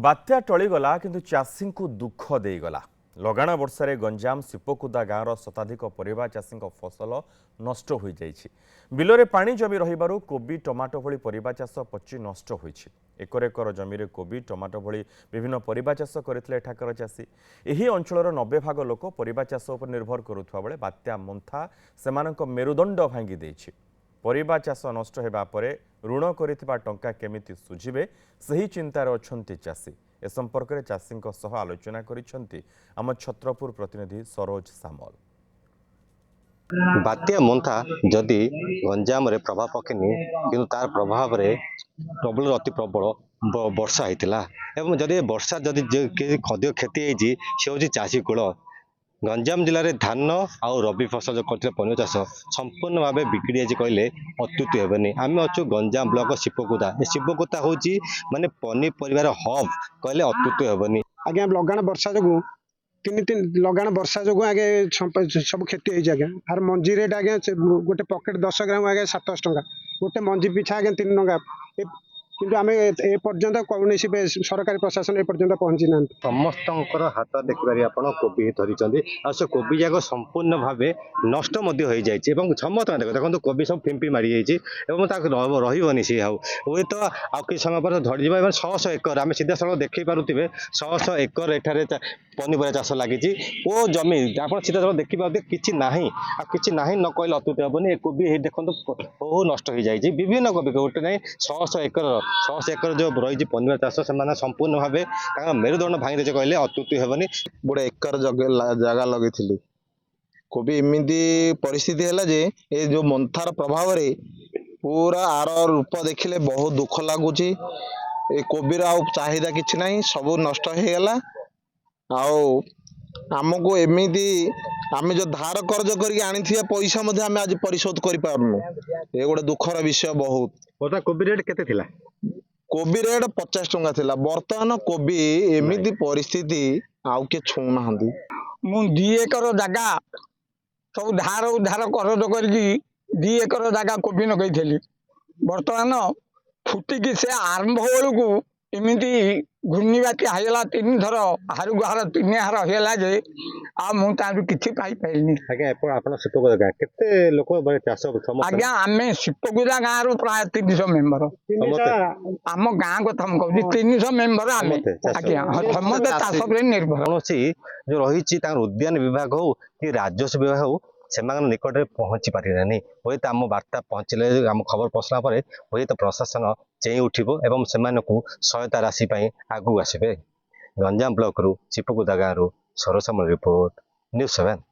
बात्या टळीगला किंतु चाषी को दुख देगला लगाण वर्षारे गंजाम सिपकुदा गाँवर शताधिक परिबा चाषी फसल नष्ट हो जाइछि। बिलरे पानी जमी रहिबारु कोबी टमाटो भली परिबा चाष पची नष्ट होइछि। एकर एकर जमीरे कोबी टमाटो भली विभिन्न परिबा चाष करथिले एठाकर चाषी। एही अंचलर 90 भाग लोक परिबा चाष उपर निर्भर करुथुवा बेले बात्या मुंथा सेमानक मेरुदंड भांगी देइछि। परिबा चाष नष्ट हेबा परे ऋण करिथिबा टंका केमिति सुझिबे सही चिंतार अछंती चाषी। ए संपर्क में चाषी सह आलोचना करिसेंती आम छत्रपुर प्रतिनिधि सरोज सामल। बात्या मुंथा जदि गंजाम रे प्रभाव पकेनी किंतु तार प्रभाव रे प्रबल अति प्रबल वर्षा होता एवं जदि वर्षा जदि खाद्य क्षति होती से हूँ चाषी कूल गंजाम जिले में धान आउ रबी फसल जो करते पनीर चाष संपूर्ण भाव बिगड़ी जाए कहले अत्युक्ति हेनी। आम अच्छु गंजाम ब्लॉक शिवकुदा शिवकुदा हूँ माने पनीपरिवार हब कहले अत्युक्ति हेनी। आज्ञा लगाण वर्षा जो तीन लगाण वर्षा जो आगे सब क्षति होगी आज्ञा आर मंजी रेट आज्ञा गोटे पकेट 10 ग्राम आगे 700 टंका गोटे मंजी पिछा आज्ञा 3 टंका किंतु आम एपर्यंत कौन सरकारी प्रशासन एपर्यंत पहुंची ना। समस्त हाथ देखिपारे आप कोबी धरी से कोबी जाक संपूर्ण भाव नष्ट हो जाए समस्त देखो कोबी सब फिंपी मारी रही सी हुए तो आउ कि समय पर धरी 100 एकर आम सीधा सड़क देखी पारे 100 एकर एठारे पनीपरिया चाष लगी ओ जमी आप सीधा सड़क देखी पारे कि ना न कहले अत्युक्ति हेनी। कोबी देखो बहुत नष्ट हो जाए विभिन्न कोबी गोटे ना 100 एकर जो रही पनीर चाष से संपूर्ण भाव मेरुदंड भांगी दे कहले अत्युक्ति हेनी। गोटे एकर जगह लगी कोबी एमती परिस्थिति है जे ए जो मंथार प्रभाव रे पूरा आर रूप देखिले बहुत दुख लगुच। कोबीर आ चाहिदा किछि नहीं सब नष्ट हो गला आमको एमती आम जो धार कर्ज करके आनी पैसा आम आज परिशोध कर पारनु ये गोटे दुखर विषय बहुत। कोबी रेट केते थिला? कोबी रेट 50 टंका थिला बर्तमान कोबी एमती परिस्थिति आउ के छू ना। मु 2 एकर जगह सब धार उधार करज कर 2 एकर जगह कोबी लगई बर्तमान फुटिकी से आरंभ बेलू एमती घूर्णी बात्या होगा 3 थर हार गुहार 3 हार होगा जे मुझे किसी पाइनि। आज्ञा आम शिवकुदा गाँव रू प्राय 300 मेम्बर आम गाँ कथा मुझे 300 मेम्बर आम आज्ञा समस्त चाष निर्भर जो रही उद्यान विभाग हो कि राजस्व विभाग हो से निकट में पहुंची पारे हूँ तो आम वार्ता पहुँचले आम खबर पसला हूँ तो प्रशासन चेई उठिबो एवं सेमानकु सहायता राशि आगू आसबे। गंजाम ब्लॉक रू शिवकुदा गाँव रू सरोज सामल रिपोर्ट न्यूज़ 7।